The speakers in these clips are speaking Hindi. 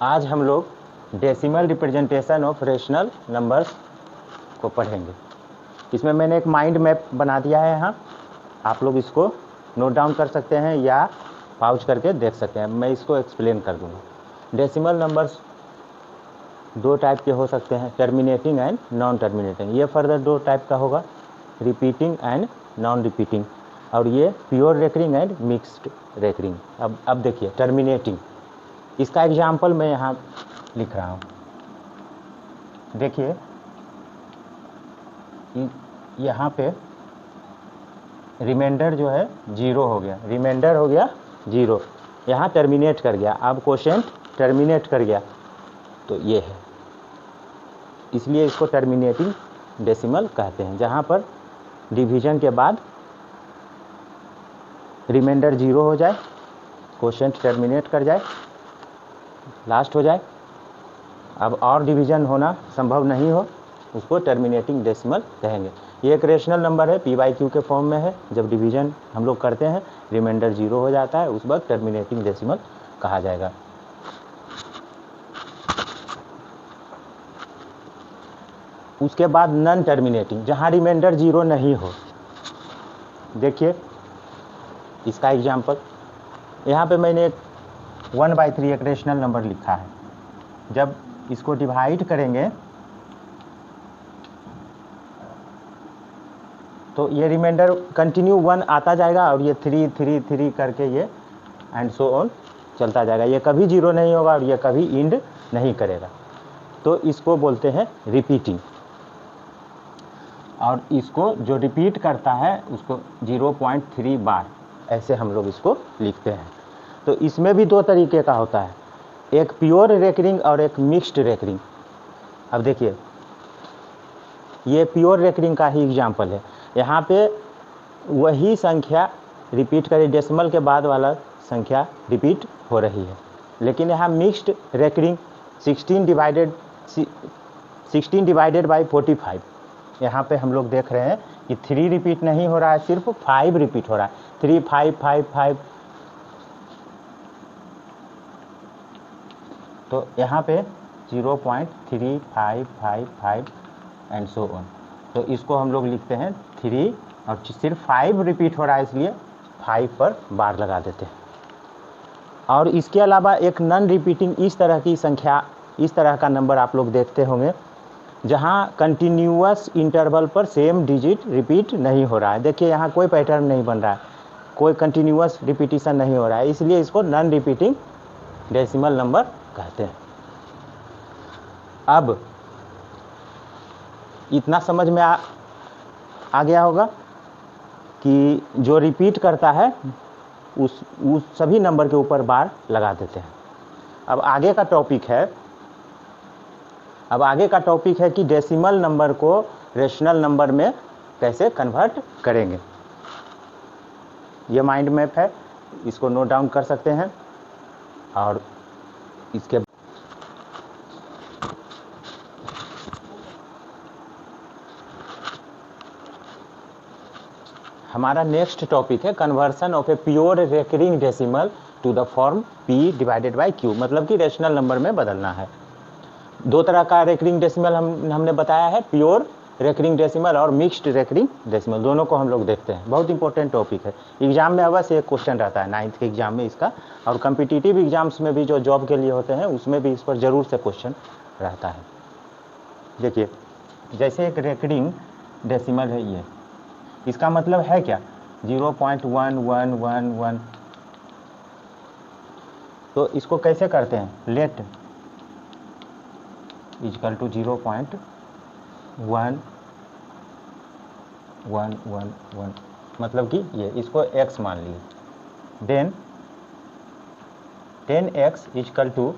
आज हम लोग decimal representation of rational numbers को पढ़ेंगे। इसमें मैंने एक माइंड मैप बना दिया है यहाँ, आप लोग इसको नोट डाउन कर सकते हैं या पाउच करके देख सकते हैं। मैं इसको एक्सप्लेन कर दूँगा। डेसिमल नंबर्स दो टाइप के हो सकते हैं, टर्मिनेटिंग एंड नॉन टर्मिनेटिंग। ये फर्दर दो टाइप का होगा, रिपीटिंग एंड नॉन रिपीटिंग, और ये pure recurring and mixed recurring. अब देखिए टर्मिनेटिंग, इसका एग्जाम्पल मैं यहाँ लिख रहा हूँ। देखिए यहाँ पे रिमाइंडर जो है 0 हो गया, रिमाइंडर हो गया 0, यहाँ टर्मिनेट कर गया। अब क्वोशिएंट टर्मिनेट कर गया, तो ये है, इसलिए इसको टर्मिनेटिंग डेसिमल कहते हैं। जहाँ पर डिवीजन के बाद रिमाइंडर 0 हो जाए, क्वोशिएंट टर्मिनेट कर जाए, लास्ट हो जाए, अब और डिवीजन होना संभव नहीं हो, उसको टर्मिनेटिंग डेसिमल कहेंगे। ये एक रेशनल नंबर है, p/q के फॉर्म में है। जब डिवीजन हम लोग करते हैं, रिमाइंडर 0 हो जाता है, उस वक्त टर्मिनेटिंग डेसिमल कहा जाएगा। उसके बाद नॉन टर्मिनेटिंग, जहाँ रिमाइंडर 0 नहीं हो। देखिए इसका एग्जाम्पल, यहाँ पे मैंने एक 1/3 एक रेशनल नंबर लिखा है। जब इसको डिवाइड करेंगे तो ये रिमाइंडर कंटिन्यू 1 आता जाएगा, और ये 3 3 3 करके ये एंड सो ऑन चलता जाएगा। ये कभी 0 नहीं होगा और ये कभी इंड नहीं करेगा, तो इसको बोलते हैं रिपीटिंग। और इसको जो रिपीट करता है उसको 0.3 बार, ऐसे हम लोग इसको लिखते हैं। तो इसमें भी दो तरीके का होता है, एक प्योर रेकरिंग और एक मिक्स्ड रेकरिंग। अब देखिए ये प्योर रेकरिंग का ही एग्जाम्पल है। यहाँ पे वही संख्या रिपीट करी, डेसिमल के बाद वाला संख्या रिपीट हो रही है। लेकिन यहाँ मिक्स्ड रेकरिंग 16 डिवाइडेड बाई 45, यहाँ पे हम लोग देख रहे हैं कि 3 रिपीट नहीं हो रहा है, सिर्फ 5 रिपीट हो रहा है। 3 5 5 5, तो यहाँ पे 0.3555 एंड सो ऑन। तो इसको हम लोग लिखते हैं 3, और सिर्फ 5 रिपीट हो रहा है, इसलिए 5 पर बार लगा देते हैं। और इसके अलावा एक नॉन रिपीटिंग, इस तरह की संख्या, इस तरह का नंबर आप लोग देखते होंगे, जहाँ कंटिन्यूअस इंटरवल पर सेम डिजिट रिपीट नहीं हो रहा है। देखिए यहाँ कोई पैटर्न नहीं बन रहा है, कोई कंटिन्यूअस रिपीटिशन नहीं हो रहा है, इसलिए इसको नॉन रिपीटिंग डेसिमल नंबर कहते हैं। अब इतना समझ में आ गया होगा कि जो रिपीट करता है उस सभी नंबर के ऊपर बार लगा देते हैं। अब आगे का टॉपिक है कि डेसिमल नंबर को रेशनल नंबर में कैसे कन्वर्ट करेंगे। ये माइंड मैप है, इसको नोट डाउन कर सकते हैं। और इसके हमारा नेक्स्ट टॉपिक है conversion of a pure recurring decimal to the form p/q, मतलब कि रेशनल नंबर में बदलना है। दो तरह का रेकरिंग डेसिमल हमने बताया है, प्योर रेकरिंग डेसिमल और मिक्स्ड रेकरिंग डेसिमल, दोनों को हम लोग देखते हैं। बहुत इंपॉर्टेंट टॉपिक है, एग्जाम में अवश्य एक क्वेश्चन रहता है 9th के एग्जाम में इसका, और कम्पिटिटिव एग्जाम्स में भी जो जॉब के लिए होते हैं उसमें भी इस पर ज़रूर से क्वेश्चन रहता है। देखिए जैसे एक रेकरिंग डेसिमल है, ये इसका मतलब है क्या, 0.1111। तो इसको कैसे करते हैं, लेट इक्वल टू 0.1111, मतलब कि ये, इसको x मान लिए। देन 10x इक्वल टू,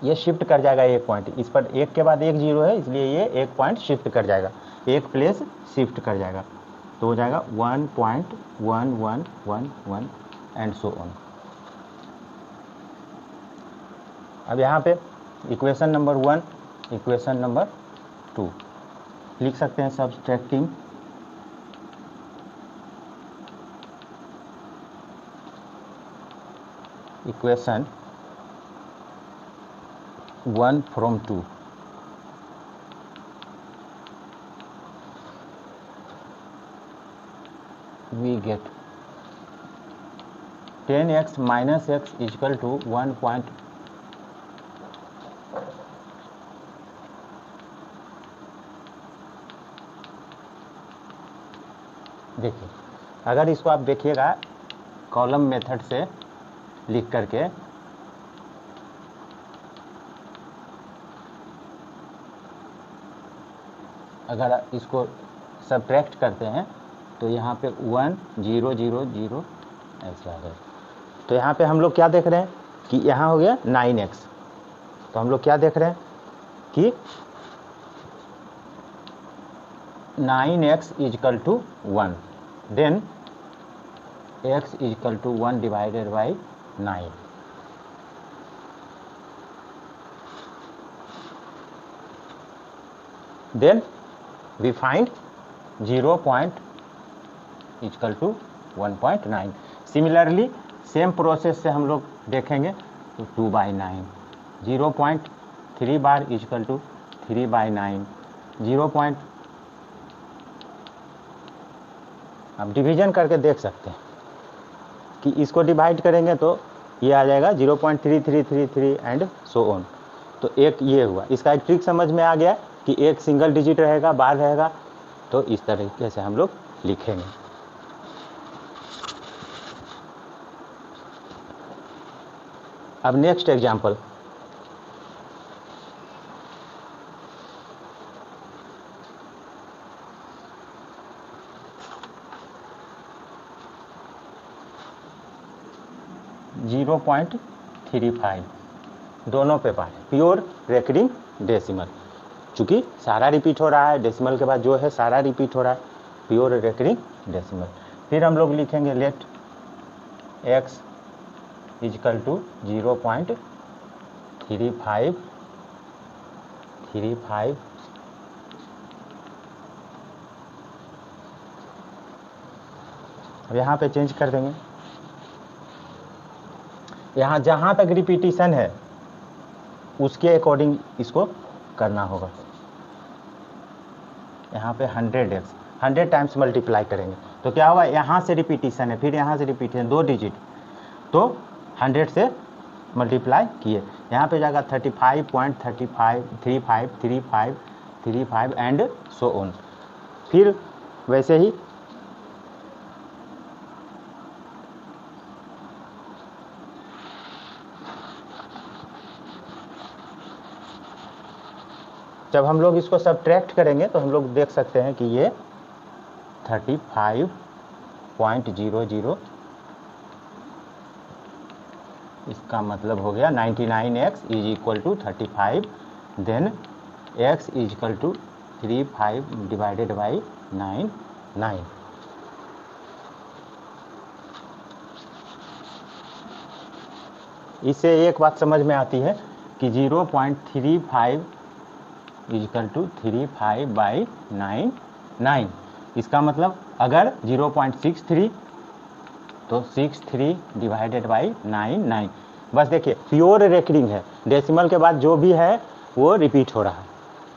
ये शिफ्ट कर जाएगा एक पॉइंट, इस पर एक के बाद एक 0 है, इसलिए ये एक पॉइंट शिफ्ट कर जाएगा, एक प्लेस शिफ्ट कर जाएगा, तो हो जाएगा 1.1111 एंड सो ऑन। अब यहाँ पे इक्वेशन नंबर 1, इक्वेशन नंबर 2 लिख सकते हैं। Subtracting equation 1 from 2. We get 10x minus x is equal to 1 point. देखिए, अगर इसको आप देखिएगा कॉलम मेथड से लिख करके, अगर इसको सब्ट्रैक्ट करते हैं तो यहाँ पे 1 0 0 0 ऐसा है। तो यहाँ पे हम लोग क्या देख रहे हैं कि यहाँ हो गया 9x। तो हम लोग क्या देख रहे हैं कि 9x is equal to 1, then x is equal to 1 divided by 9। Then we find 0 point equal to 1.9। Similarly same process से हम लोग देखेंगे तो 2/9, 0.3 बार इक्वल टू 3/9, 0. आप डिवीजन करके देख सकते हैं कि इसको डिवाइड करेंगे तो ये आ जाएगा 0.3333 एंड सो ऑन। तो एक ये हुआ, इसका एक ट्रिक समझ में आ गया कि एक सिंगल डिजिट रहेगा, बार रहेगा, तो इस तरीके से हम लोग लिखेंगे। अब नेक्स्ट एग्जाम्पल, .35 दोनों पे बार, प्योर रेकरिंग डेसिमल। चूँकि सारा रिपीट हो रहा है, डेसिमल के बाद जो है सारा रिपीट हो रहा है, प्योर रेकरिंग डेसिमल। फिर हम लोग लिखेंगे लेट x इजकल टू 0.3535। अब यहाँ पे चेंज कर देंगे, यहाँ जहाँ तक रिपीटिशन है उसके अकॉर्डिंग इसको करना होगा। यहाँ पे 100 टाइम्स मल्टीप्लाई करेंगे तो क्या होगा, यहाँ से रिपीटिशन है, फिर यहाँ से रिपीटिशन, 2 डिजिट, तो 100 से मल्टीप्लाई किए, यहाँ पे जाएगा 35.353535 एंड सो ऑन। फिर वैसे ही जब हम लोग इसको सब्ट्रैक्ट करेंगे तो हम लोग देख सकते हैं कि ये 35.00, इसका मतलब हो गया 99x is equal to 35, then x is equal to 35 divided by 9। इससे एक बात समझ में आती है कि 0.35 इक्वल टू 35/9। इसका मतलब अगर 0.63 तो 63 डिवाइडेड बाई 9। बस देखिए प्योर रेकरिंग है, डेसिमल के बाद जो भी है वो रिपीट हो रहा है,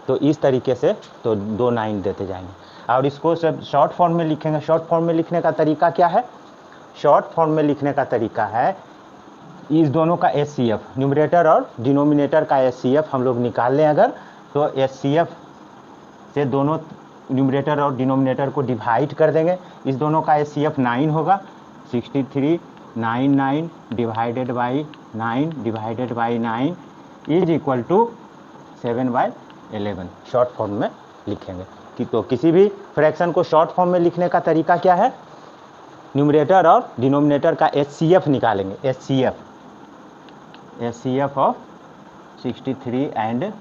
तो इस तरीके से तो 2 9 देते जाएंगे। और इसको सब शॉर्ट फॉर्म में लिखेंगे। शॉर्ट फॉर्म में लिखने का तरीका क्या है? शॉर्ट फॉर्म में लिखने का तरीका है इस दोनों का HCF, न्यूमरेटर और डिनोमिनेटर का HCF हम लोग निकाल लें अगर, तो HCF से दोनों न्यूमरेटर और डिनोमिनेटर को डिवाइड कर देंगे। इस दोनों का HCF 9 होगा, 6399 divided by 9 divided by 9 is equal to 7/11। Short form में लिखेंगे कि तो किसी भी फ्रैक्शन को शॉर्ट फॉर्म में लिखने का तरीका क्या है, न्यूमरेटर और डिनोमिनेटर का HCF निकालेंगे। HCF of 63 and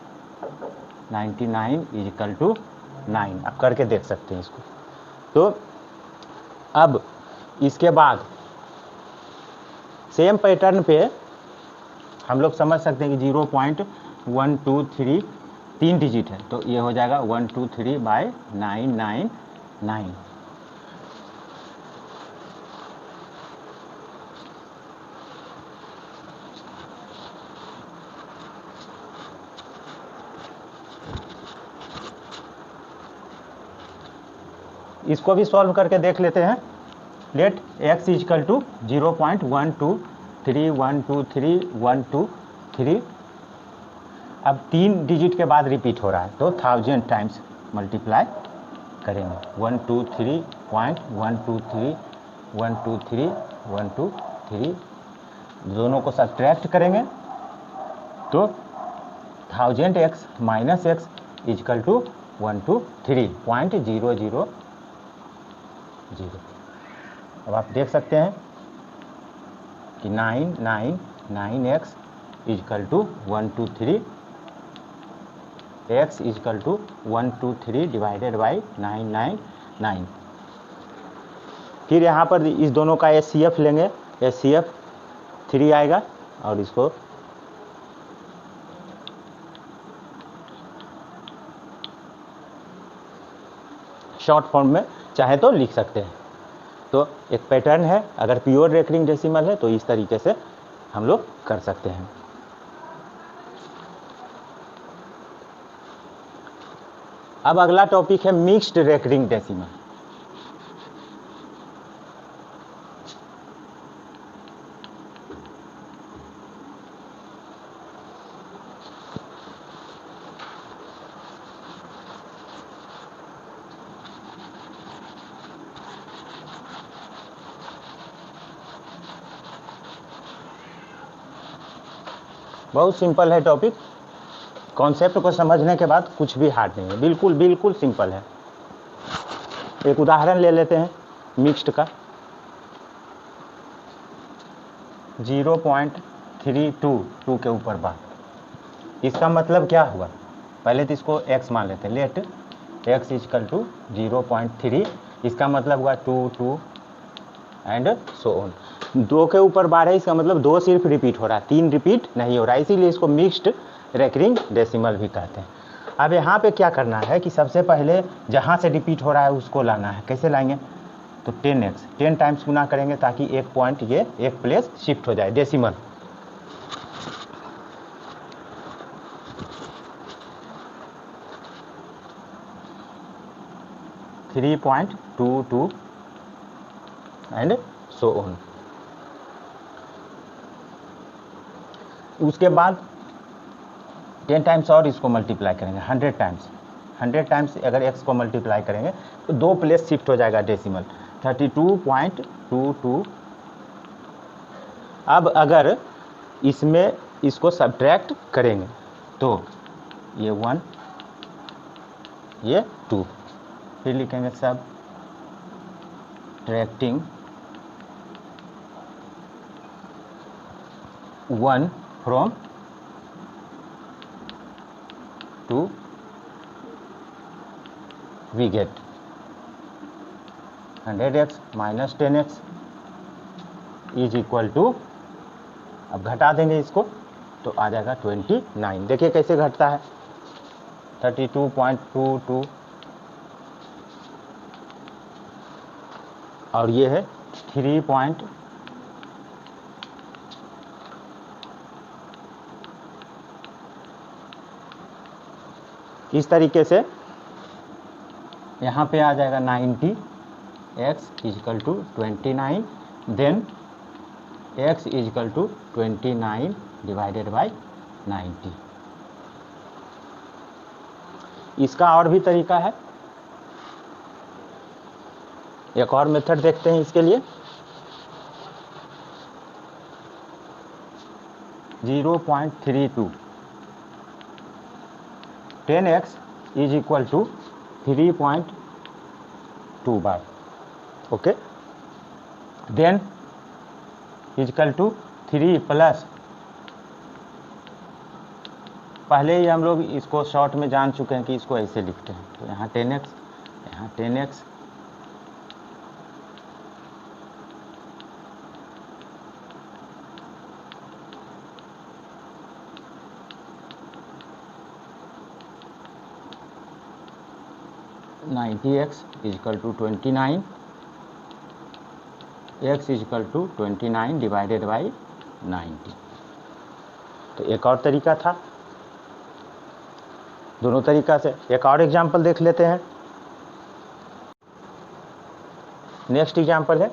99 is equal to 9। आप करके देख सकते हैं इसको। तो अब इसके बाद सेम पैटर्न पे हम लोग समझ सकते हैं कि 0.123 3 डिजिट है, तो ये हो जाएगा 123/999। इसको भी सॉल्व करके देख लेते हैं। लेट x इजकल टू 0.123123123 अब 3 डिजिट के बाद रिपीट हो रहा है तो 1000 टाइम्स मल्टीप्लाई करेंगे। 123 दोनों को सब्ट्रैक्ट करेंगे तो 1000x minus x is equal to 123.000। अब आप देख सकते हैं कि 999x is equal to 123 x is equal to 123 divided by 999। फिर यहाँ पर इस दोनों का HCF लेंगे, HCF 3 आएगा और इसको शॉर्ट फॉर्म में चाहे तो लिख सकते हैं। तो एक पैटर्न है, अगर प्योर रेकरिंग डेसिमल है तो इस तरीके से हम लोग कर सकते हैं। अब अगला टॉपिक है मिक्स्ड रेकरिंग डेसिमल। बहुत सिंपल है टॉपिक, कॉन्सेप्ट को समझने के बाद कुछ भी हार्ड नहीं है, बिल्कुल बिल्कुल सिंपल है। एक उदाहरण ले लेते हैं मिक्स्ड का। 0.322 के ऊपर बार, इसका मतलब क्या हुआ? पहले तो इसको x मान लेते हैं। लेट x इजकल टू 0.3, इसका मतलब हुआ 2 2 एंड सो ऑन। 2 के ऊपर बार है, इसका मतलब 2 सिर्फ रिपीट हो रहा है, 3 रिपीट नहीं हो रहा है, इसीलिए इसको मिक्स्ड रेकरिंग डेसिमल भी कहते हैं। अब यहाँ पे क्या करना है कि सबसे पहले जहाँ से रिपीट हो रहा है उसको लाना है। कैसे लाएंगे? तो 10x 10 टाइम्स गुना करेंगे ताकि एक पॉइंट ये एक प्लेस शिफ्ट हो जाए डेसिमल। .22 and so on. उसके बाद 10 टाइम्स और इसको मल्टीप्लाई करेंगे 100 टाइम्स। 100 टाइम्स अगर x को मल्टीप्लाई करेंगे तो 2 प्लेस शिफ्ट हो जाएगा डेसिमल 32.22। अब अगर इसमें इसको सब्ट्रैक्ट करेंगे तो ये 1 ये 2, फिर लिखेंगे subtracting 1 from 2 we get 100x minus 10x is equal to, अब घटा देंगे इसको तो आ जाएगा 29। देखिए कैसे घटता है, 32.22 और ये है 3. इस तरीके से यहाँ पे आ जाएगा 90 x is equal to 29, then x is equal to 29 divided by 90। इसका और भी तरीका है, एक और मेथड देखते हैं इसके लिए। 0.32 10x is equal to 3.2 bar, okay. Then is equal to 3 plus, पहले ही हम लोग इसको शॉर्ट में जान चुके हैं कि इसको ऐसे लिखते हैं, तो यहाँ 10x यहाँ 10x90x is equal to 29, x is equal to 29 divided by 90। तो एक और तरीका था, दोनों तरीका से। एक और एग्जांपल देख लेते हैं। नेक्स्ट एग्जाम्पल है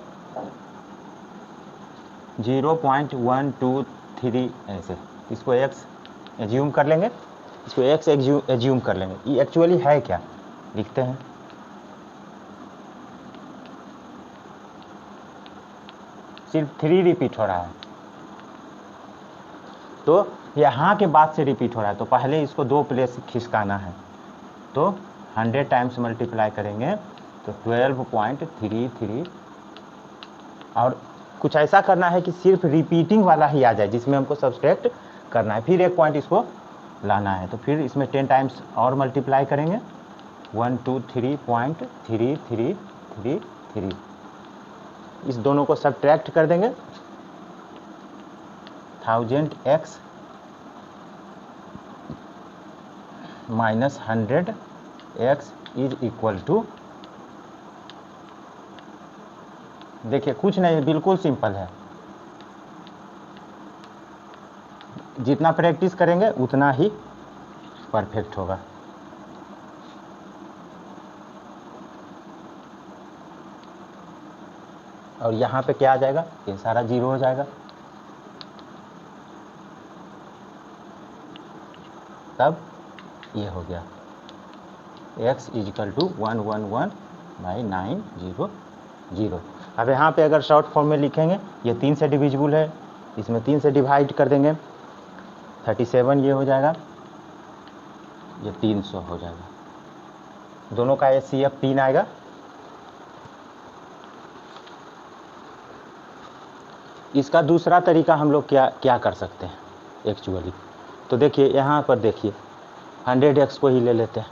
0.123 ऐसे, इसको x एज्यूम कर लेंगे, इसको x एज्यूम कर लेंगे। ये एक्चुअली है क्या, लिखते हैं। सिर्फ 3 रिपीट हो रहा है, तो यहाँ के बाद से रिपीट हो रहा है, तो पहले इसको 2 प्लेस खिसकाना है। तो 100 टाइम्स मल्टीप्लाई करेंगे तो 12.33, और कुछ ऐसा करना है कि सिर्फ रिपीटिंग वाला ही आ जाए जिसमें हमको सब्सट्रैक्ट करना है, फिर एक पॉइंट इसको लाना है। तो फिर इसमें 10 टाइम्स और मल्टीप्लाई करेंगे, 123.3333, इस दोनों को सब्ट्रैक्ट कर देंगे, 1000x minus 100x is equal to, देखिए कुछ नहीं, बिल्कुल सिंपल है, जितना प्रैक्टिस करेंगे उतना ही परफेक्ट होगा। और यहाँ पे क्या आ जाएगा, ये सारा 0 हो जाएगा, तब ये हो गया x इजिकल टू 111/900। अब यहाँ पे अगर शॉर्ट फॉर्म में लिखेंगे, ये 3 से डिविजिबल है, इसमें 3 से डिवाइड कर देंगे, 37 ये हो जाएगा, ये 300 हो जाएगा, दोनों का HCF 3 आएगा। इसका दूसरा तरीका हम लोग क्या कर सकते हैं एक्चुअली, तो देखिए यहाँ पर देखिए 100x को ही ले लेते हैं,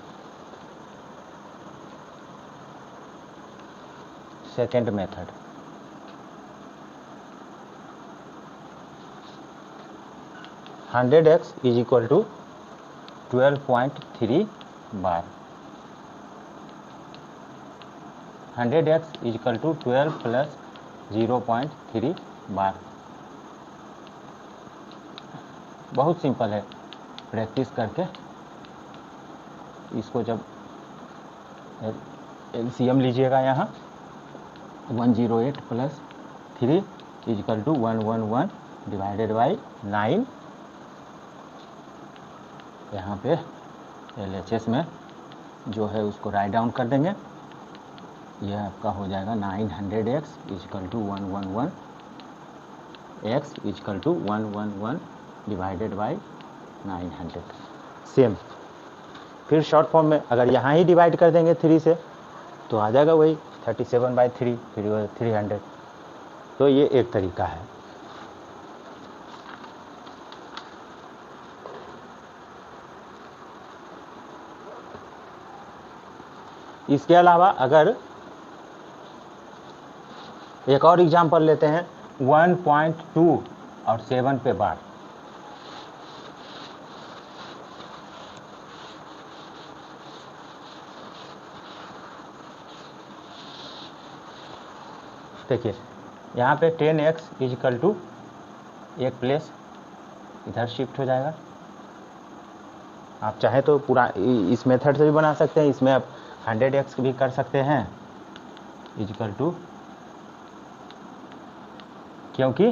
second method. $100x is equal to 12.3 bar, 100x is equal to 12 plus 0.3 bar. बहुत सिंपल है, प्रैक्टिस करके इसको जब LCM लीजिएगा, यहाँ 108 plus 3 is equal to 111 divided by 9, यहाँ पे LHS में जो है उसको राइट डाउन कर देंगे, यह आपका हो जाएगा 900x is equal to 111 x is equal to 111 divided by 900। Same फिर शॉर्ट फॉर्म में अगर यहाँ ही डिवाइड कर देंगे 3 से तो आ जाएगा वही 37/3, फिर 300। तो ये एक तरीका है। इसके अलावा अगर एक और एग्जांपल लेते हैं 1.2 और 7 पे बार, देखिए यहाँ पे 10x इजिकल टू एक प्लेस इधर शिफ्ट हो जाएगा। आप चाहे तो पूरा इस मेथड से भी बना सकते हैं, इसमें आप 100x भी कर सकते हैं इजिकल टू, क्योंकि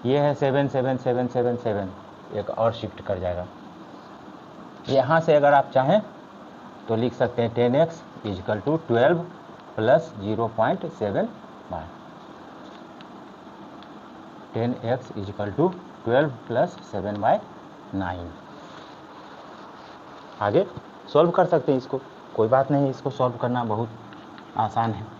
ये है 77777, एक और शिफ्ट कर जाएगा। यहाँ से अगर आप चाहें तो लिख सकते हैं 10x is equal to 12 plus 0.7 bar, 10x is equal to 12 plus 7/9। आगे सॉल्व कर सकते हैं इसको, कोई बात नहीं, इसको सॉल्व करना बहुत आसान है।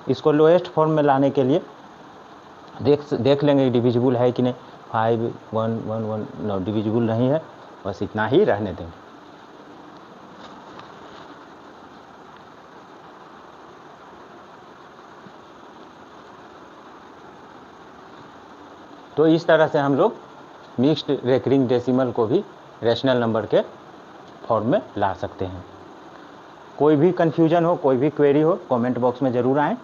इसको लोएस्ट फॉर्म में लाने के लिए देख लेंगे डिविजिबल है कि नहीं। 5 1 1 1 नो डिविजिबल नहीं है, बस इतना ही रहने देंगे। तो इस तरह से हम लोग मिक्स्ड रेकरिंग डेसिमल को भी रैशनल नंबर के फॉर्म में ला सकते हैं। कोई भी कन्फ्यूजन हो, कोई भी क्वेरी हो, कमेंट बॉक्स में ज़रूर आएँ।